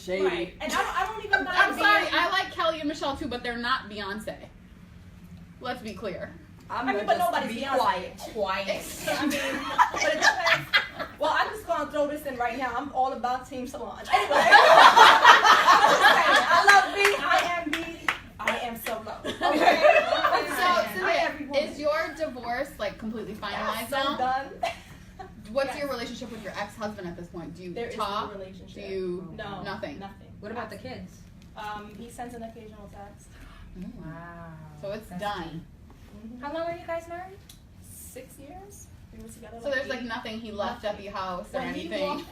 shady. Right. And I don't even mind. I'm sorry, I like Kelly and Michelle too, but they're not Beyonce. Let's be clear. But nobody's Beyonce. Quiet. I mean, but it depends. Well, I'm just gonna throw this in right now. I'm all about Team Solange. Anyway, I'm just saying, I love B. I am B. I am so low. Okay. So, Cynthia, is your divorce like completely finalized now? Done. What's your relationship with your ex-husband at this point? Do you talk? There is no relationship. Do you? No. Nothing. What about the kids? He sends an occasional text. Wow. So it's done. Mm-hmm. How long were you guys married? 6 years. We were together. So there's like nothing he left at the house or when anything.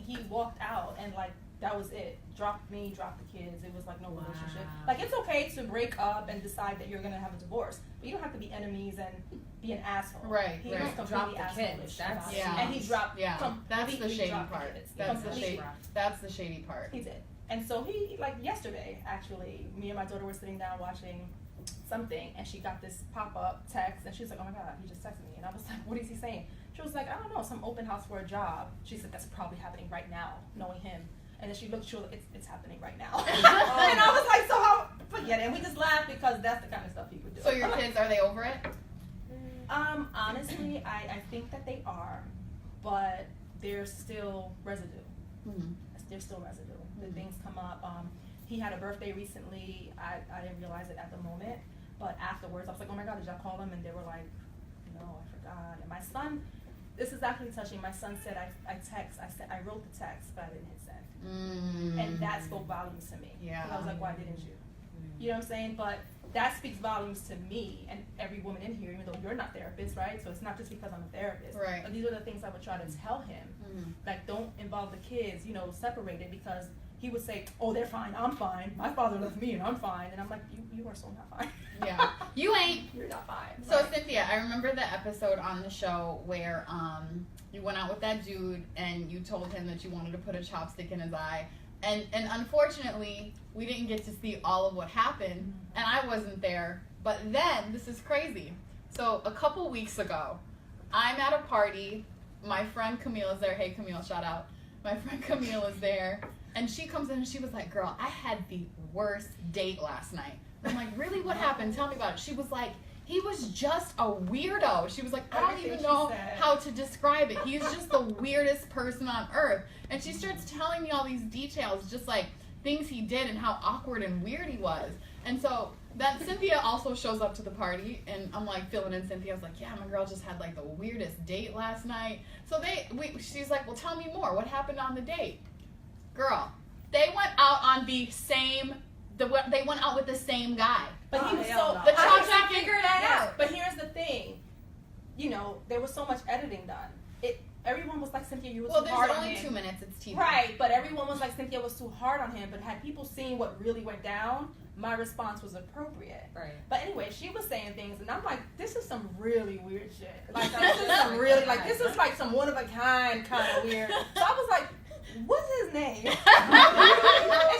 he walked out and like that was it. Dropped me, dropped the kids. It was like no relationship. Like it's okay to break up and decide that you're gonna have a divorce, but you don't have to be enemies and be an asshole. Right. He was completely assholeish. And he dropped. That's the shady part. That's the shady part. He did. And so he, like yesterday, actually, me and my daughter were sitting down watching something, and she got this pop-up text, and she was like, oh my God, he just texted me. And I was like, what is he saying? She was like, I don't know, some open house for a job. She said, that's probably happening right now, knowing him. And then she looked, she was like, it's happening right now. And I was like, so how, forget it. And we just laughed because that's the kind of stuff he would do. So your kids, are they over it? Honestly, I think that they are, but there's still residue. Mm-hmm. There's still residue. The things come up. He had a birthday recently. I didn't realize it at the moment, but afterwards I was like, oh my God, did y'all call him? And they were like, no, I forgot. And my son, this is actually touching. My son said I wrote the text, but I didn't hit send. And that spoke volumes to me. Yeah. I was like, why didn't you? You know what I'm saying? But that speaks volumes to me and every woman in here, even though you're not therapists, right? So it's not just because I'm a therapist. Right. But these are the things I would try to tell him. Like, don't involve the kids, separate it, because he would say, oh, they're fine, I'm fine. My father left me and I'm fine. And I'm like, you are so not fine. Yeah. You ain't. You're not fine. So, Cynthia, I remember the episode on the show where you went out with that dude and you told him that you wanted to put a chopstick in his eye. And unfortunately, we didn't get to see all of what happened, and I wasn't there. But then, this is crazy. So, a couple weeks ago, I'm at a party. My friend Camille is there. Hey, Camille, shout out. My friend Camille is there, and she comes in and she was like, girl, I had the worst date last night. I'm like, really? What happened? Tell me about it. She was like, he was just a weirdo. She was like, I don't even know how to describe it. He's just the weirdest person on earth. And she starts telling me all these details, just like things he did and how awkward and weird he was. And so then Cynthia also shows up to the party, and I'm like filling in Cynthia. I was like, yeah, my girl just had like the weirdest date last night. So she's like, well, tell me more. What happened on the date? Girl, they went out on they went out with the same guy. But he was the child figure that out. But here's the thing, there was so much editing done. Everyone was like, Cynthia, you were too hard on him. Well, there's only 2 minutes. It's TV. Right, but everyone was like, Cynthia was too hard on him. But had people seen what really went down, my response was appropriate. Right. But anyway, she was saying things, and I'm like, this is some really weird shit. Like, this is some really, this is like some one-of-a-kind kind of weird. So I was like, what's his name? And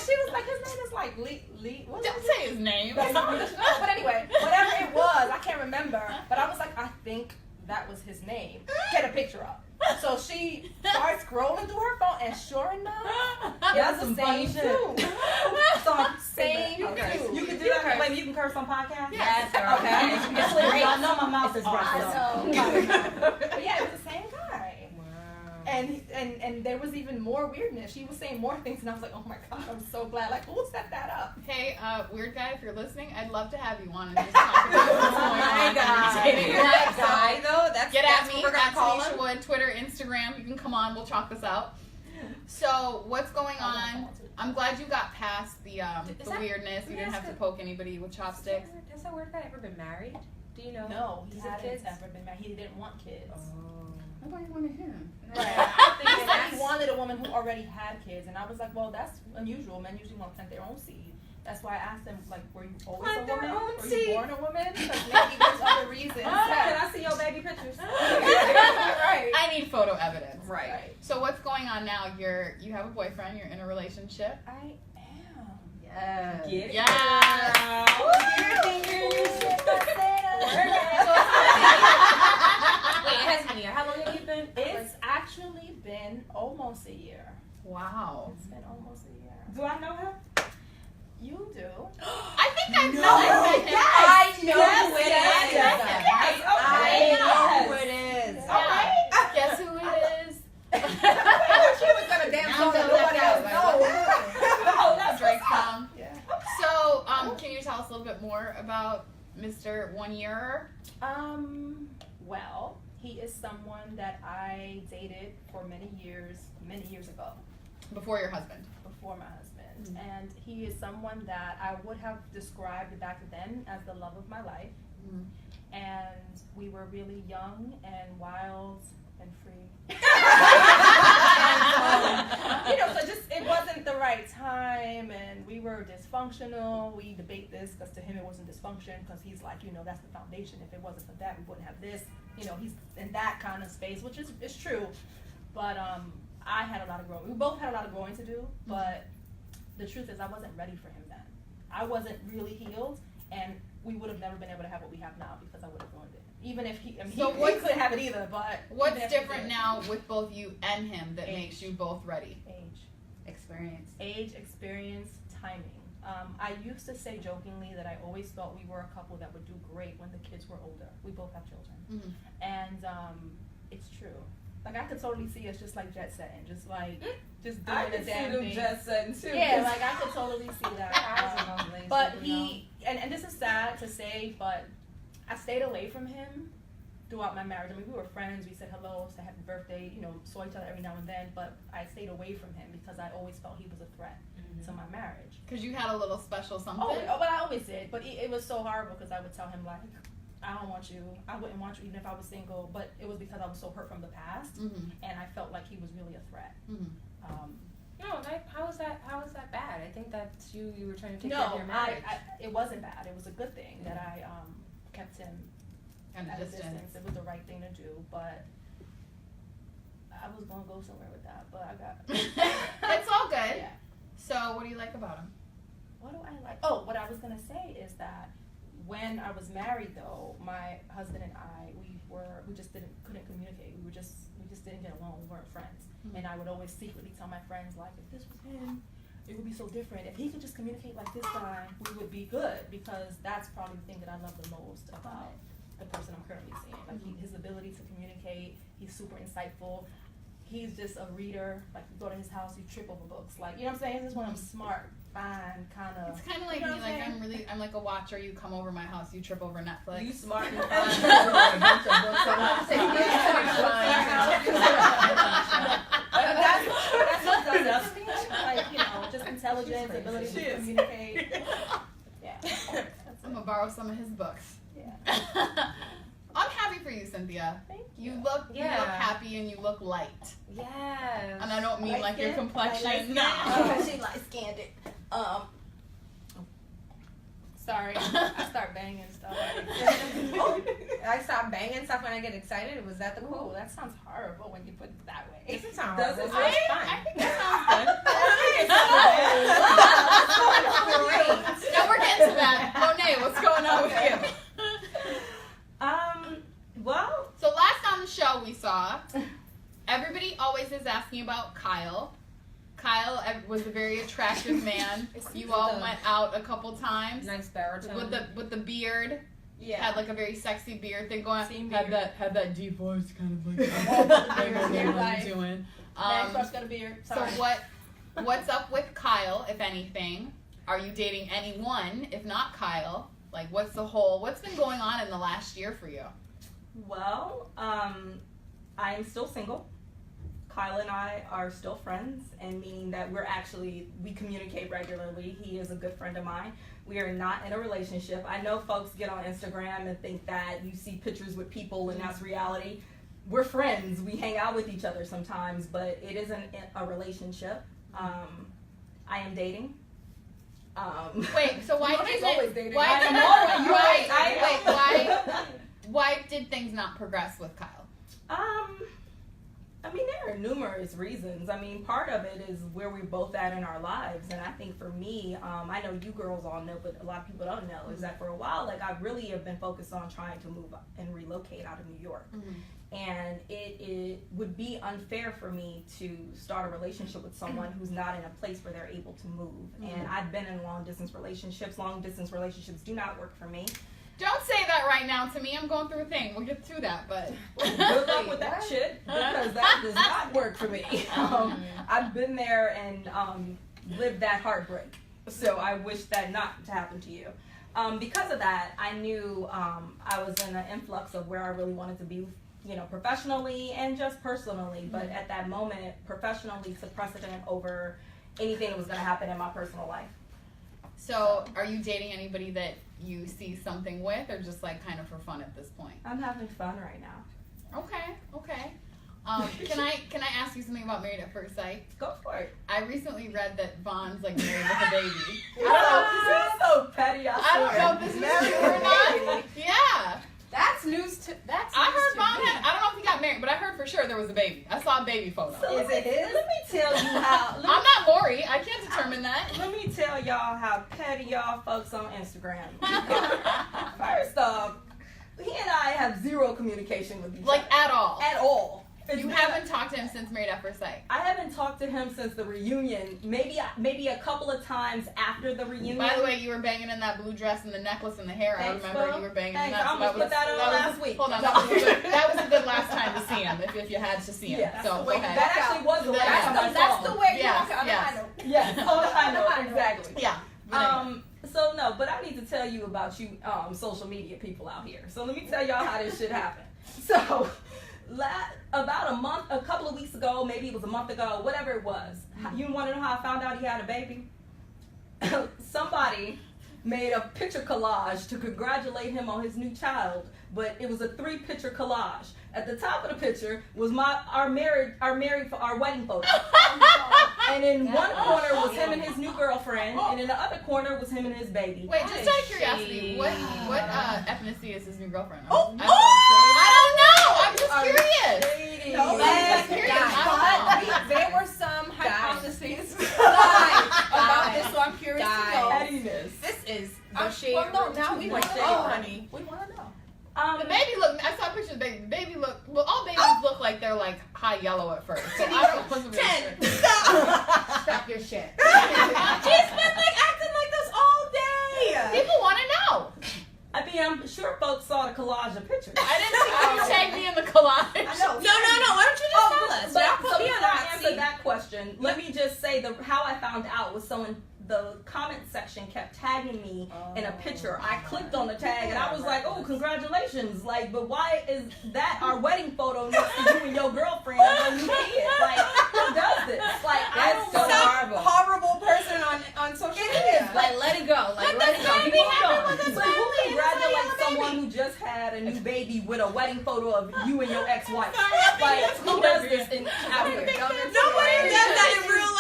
she was like, his name is like Lee. Don't say his name. But anyway, whatever it was, I can't remember. But I was like, I think that was his name. Get a picture up. So she starts scrolling through her phone, and sure enough, it was the same dude. Same dude. You can do that. Wait, you can curse on podcasts? Yes. Okay. I know my mouth is rough. But yeah, it was the same guy. And there was even more weirdness. She was saying more things, and I was like, oh my God, I'm so glad. Like, who set that up? Hey, weird guy, if you're listening, I'd love to have you on and just talk about what's going on. That guy, though, get at me, at Tanisha Wood, Twitter, Instagram. You can come on, we'll chalk this out. So, what's going on? I'm glad you got past the weirdness. You didn't have to poke anybody with chopsticks. Has that weird guy ever been married? Do you know? No, he hadn't ever been married. He didn't want kids. I thought you wanted him. Right. He said he wanted a woman who already had kids, and I was like, well, that's unusual. Men usually want to plant their own seed. That's why I asked him, like, were you always a woman? Were you born a woman? Because maybe there's other reasons. Can I see your baby pictures? Right. I need photo evidence. Right. So what's going on now? You have a boyfriend. You're in a relationship. I am. Yes. Get it? Yeah. Wait, it hasn't been a year. How long have you been? It's actually been almost a year. Wow. It's been almost a year. Do I know him? You do. I think I've No. met him. I know Yes, who it yes, is. yes, Yes, yes. okay. I know who it is. All right. Guess who it is? She was gonna dance Now on I'm the gonna nobody let else go. knows. Oh, that's Drake what's up. song. Yeah. So, can you tell us a little bit more about Mr. 1 Year? Well, he is someone that I dated for many years ago, Before your husband. before my husband. Mm-hmm. And he is someone that I would have described back then as the love of my life. Mm-hmm. And we were really young and wild and free. So just it wasn't the right time, and we were dysfunctional. We debate this because to him it wasn't dysfunction, because he's like, that's the foundation. If it wasn't for that, we wouldn't have this. He's in that kind of space, which is true. But I had a lot of growing. We both had a lot of growing to do, but the truth is I wasn't ready for him then. I wasn't really healed, and we would have never been able to have what we have now because I would have ruined it. Even if he couldn't have it either, but What's even if he different did. now with both you and him that Age. makes you both ready? Age, experience, timing. I used to say jokingly that I always thought we were a couple that would do great when the kids were older. We both have children. Mm-hmm. And it's true. Like, I could totally see us just like jet setting, just doing I the can see damn them thing. jet setting too. Yeah, like I could totally see that. But But he, and this is sad to say, but I stayed away from him throughout my marriage. I mean, we were friends, we said hello, said happy birthday, saw each other every now and then, but I stayed away from him because I always felt he was a threat to my marriage. Because you had a little special something? Oh, but I always did. But it was so horrible because I would tell him, like, I don't want you. I wouldn't want you even if I was single. But it was because I was so hurt from the past, and I felt like he was really a threat. No, how is that bad? I think that's you were trying to take care of your marriage. It wasn't bad. It was a good thing that I kept him And at a a distance. distance. It was the right thing to do, but I was gonna go somewhere with that, but I got. It's all good. Yeah. So, what do you like about him? What do I like? Oh, what I was gonna say is that when I was married, though, my husband and I, we just couldn't communicate. We just didn't get along. We weren't friends, and I would always secretly tell my friends, like, if this was him, it would be so different. If he could just communicate like this guy, we would be good, because that's probably the thing that I love the most about the person I'm currently seeing. Like, his ability to communicate. He's super insightful. He's just a reader. Like, you go to his house, you trip over books. Like, you know what I'm saying? He's just one of them smart, fine, kind of. It's kind of like You know me. what I'm Like, saying? I'm like a watcher. You come over my house, you trip over Netflix. You smart. That's what does it for me. Like, just intelligence, ability to communicate. Yeah. I'm gonna borrow some of his books. Yeah. I'm happy for you, Cynthia. Thank You you. look Yeah. happy and you look light. Yes. And I don't mean like your complexion. No. She light skinned it. Sorry, I start banging stuff. I stop banging stuff when I get excited. Was that the Ooh, quote? that sounds horrible when you put it that way. It doesn't sound Does horrible. it? It sounds I fine. think that sounds good. Now Now we're getting to that. Monet, what's going on with you? Well, So last on the show we saw, everybody always is asking about Kyle. Kyle was a very attractive man. You all went out a couple times. nice baritone. With the beard. Yeah. Had like a very sexy beard thing going. Same Had beard. that deep voice kind of like Beard life. doing. Man crush got a beard. So Sorry. what's up with Kyle, if anything? Are you dating anyone, if not Kyle? Like, what's been going on in the last year for you? Well, I am still single. Kyle and I are still friends, and meaning that we communicate regularly. He is a good friend of mine. We are not in a relationship. I know folks get on Instagram and think that you see pictures with people and that's reality. We're friends. We hang out with each other sometimes, but it isn't a relationship. I am dating. Wait, so why Monet's did always dating. why, wait, I know. why, wait, You're right. I know. why, why did things not progress with Kyle? Um, I mean, there are numerous reasons. I mean, part of it is where we're both at in our lives. And I think for me, I know you girls all know, but a lot of people don't know, is that for a while, like, I really have been focused on trying to move and relocate out of New York. And it would be unfair for me to start a relationship with someone who's not in a place where they're able to move. And I've been in long distance relationships. Long distance relationships do not work for me. Don't say that right now to me. I'm going through a thing. We'll get through that, but good luck with that shit, because that does not work for me. I've been there and lived that heartbreak. So I wish that not to happen to you. Because of that, I knew I was in an influx of where I really wanted to be, you know, professionally and just personally. But at that moment, professionally took precedent over anything that was going to happen in my personal life. So, are you dating anybody that you see something with, or just like kind of for fun at this point? I'm having fun right now. Okay. Can I ask you something about Married at First Sight? Go for it. I recently read that Vaughn's like married with a baby. I don't know. This is so petty. I don't know if this is true or not. Yeah. That's news to I heard Vaughn had, I don't know if he got married, but I heard for sure there was a baby. I saw a baby photo. So is it his? Let me tell you how. I'm not Maury. I can't determine that. Let me tell y'all how petty y'all folks on Instagram. First off, he and I have zero communication with each other. Like at all. At all. You haven't talked to him since Married at First Sight? I haven't talked to him since the reunion. Maybe a couple of times after the reunion. By the way, you were banging in that blue dress and the necklace and the hair. Thanks, I remember bro. you were banging Thanks. in that. I almost put that on last week. Hold on. That was a good last time to see him, if you had to see him. Yeah, so, wait, okay. that actually was the last time I saw That's the him. way you Yes, walk on the yes. high note. Yes, on the high note, exactly. Yeah. But anyway. So no, but I need to tell you about you social media people out here. So let me tell y'all how this shit happened. So about a couple of weeks ago, maybe it was a month ago, whatever it was. You want to know how I found out he had a baby? Somebody made a picture collage to congratulate him on his new child, but it was a 3-picture collage. At the top of the picture was our wedding photo. And in one corner was him and his new girlfriend, and in the other corner was him and his baby. Wait, just out of curiosity, what ethnicity is his new girlfriend? Oh! I don't know. I'm just curious. No, I'm curious. but there were some hypotheses about this, so I'm curious to know. Pettiness. This is the shade. Well, no, now we want to know, honey. We want to know. The baby look. I saw pictures of the baby. The baby look. Well, all babies look like they're like high yellow at first. So I don't know. 10. Stop your shit. She's been like acting like this all day. People want to know. I mean, I'm sure folks saw the collage of pictures. I didn't see you tag me in the collage. No. Why don't you just tell us? But Y'all so put me before on I hot answer seat. that question, let me just say how I found out was the comment section kept tagging me in a picture. I clicked on the tag and I was like, oh, congratulations. Like, but why is that our wedding photo next to you and your girlfriend when you kid? Like, who does this? Like, I don't so know. Horrible person on social media. Like, let it go. Like, let it go. baby People happy don't. with us. But who congratulates someone who just had a new baby with a wedding photo of you and your ex-wife? Like, who does this out here? Nobody does that in real life.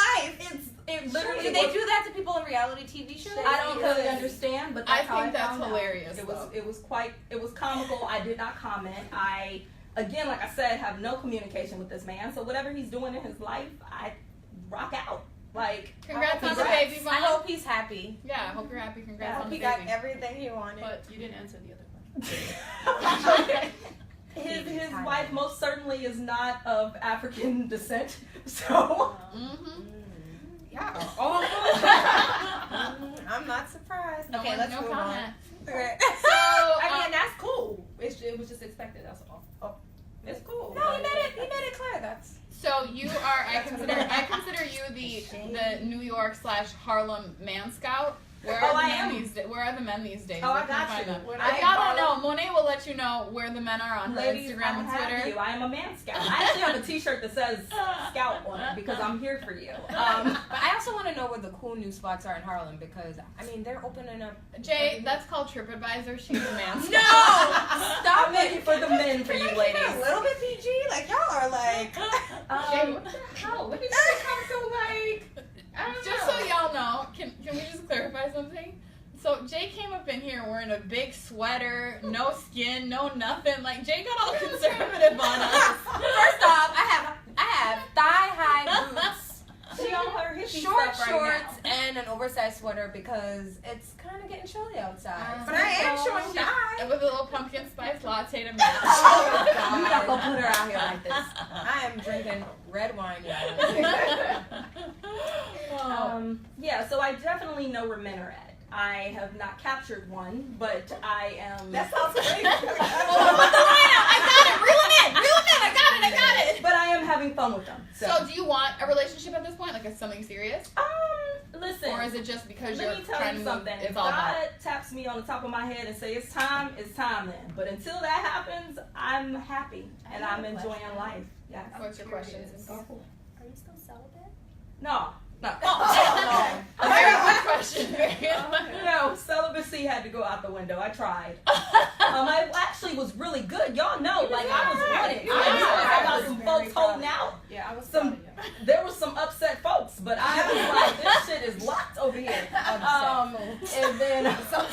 It literally Do they do that to people in reality TV shows? I don't really understand, but that's I how think that's found out. hilarious, It was comical. I did not comment. I, again, like I said, have no communication with this man. So whatever he's doing in his life, I rock out. Like, Congrats on the congrats. baby, I Vaughn. hope he's happy. Yeah, I hope you're happy. Congrats on the He baby. got everything he wanted. But you didn't answer the other question. His wife most certainly is not of African descent. So Mm-hmm. Yeah. Oh, I'm not surprised. No, Okay, let's no move comment. on. Okay. So, I mean, that's cool. It was just expected. That's all. Oh, it's cool. no, he made it clear. That's so you are. I consider you the New York / Harlem man scout. Where are the men these days? Where are the men these days? Oh, Where I can got find you. them? When If y'all don't know, Monet will let you know where the men are on her ladies, Instagram and I have Twitter. you. I am a man scout. I actually have a T-shirt that says "Scout" on it because I'm here for you. But I also want to know where the cool new spots are in Harlem because I mean they're opening up. Jay, that's called TripAdvisor. She's a man. No, I'm stop looking it. for the men for you ladies. A little bit PG. Like y'all are like. Jay, What the hell? What did you become so like? I don't just know. so y'all know, can we just clarify something? So Jay came up in here wearing a big sweater, no skin, no nothing. Like Jay got all conservative on us. First off, I thigh-high boots, She on her hippie short stuff shorts, right now. and an oversized sweater because it's kind of getting chilly outside. But I am showing thigh. And with a little pumpkin spice latte to match. Oh, God. You're not gonna put her out here like this. I am drinking red wine, y'all. Yeah, so I definitely know where men are at. I have not captured one, but I am. That sounds crazy. I got it. Reel him in. I got it. But I am having fun with them. So do you want a relationship at this point? Like, it's something serious? Listen. Or is it just because Let you're me tell trying you to something. It's If all about. God taps me on the top of my head and say it's time then. But until that happens, I'm happy and I'm enjoying life. Yeah. What's your question? Are you still celibate? No. A very good question. No, celibacy had to go out the window. I tried. I actually was really good. Y'all know, like I was on it. I got some folks holding out. Yeah, I was There was some upset folks, but I was like, this shit is locked over here. And then Some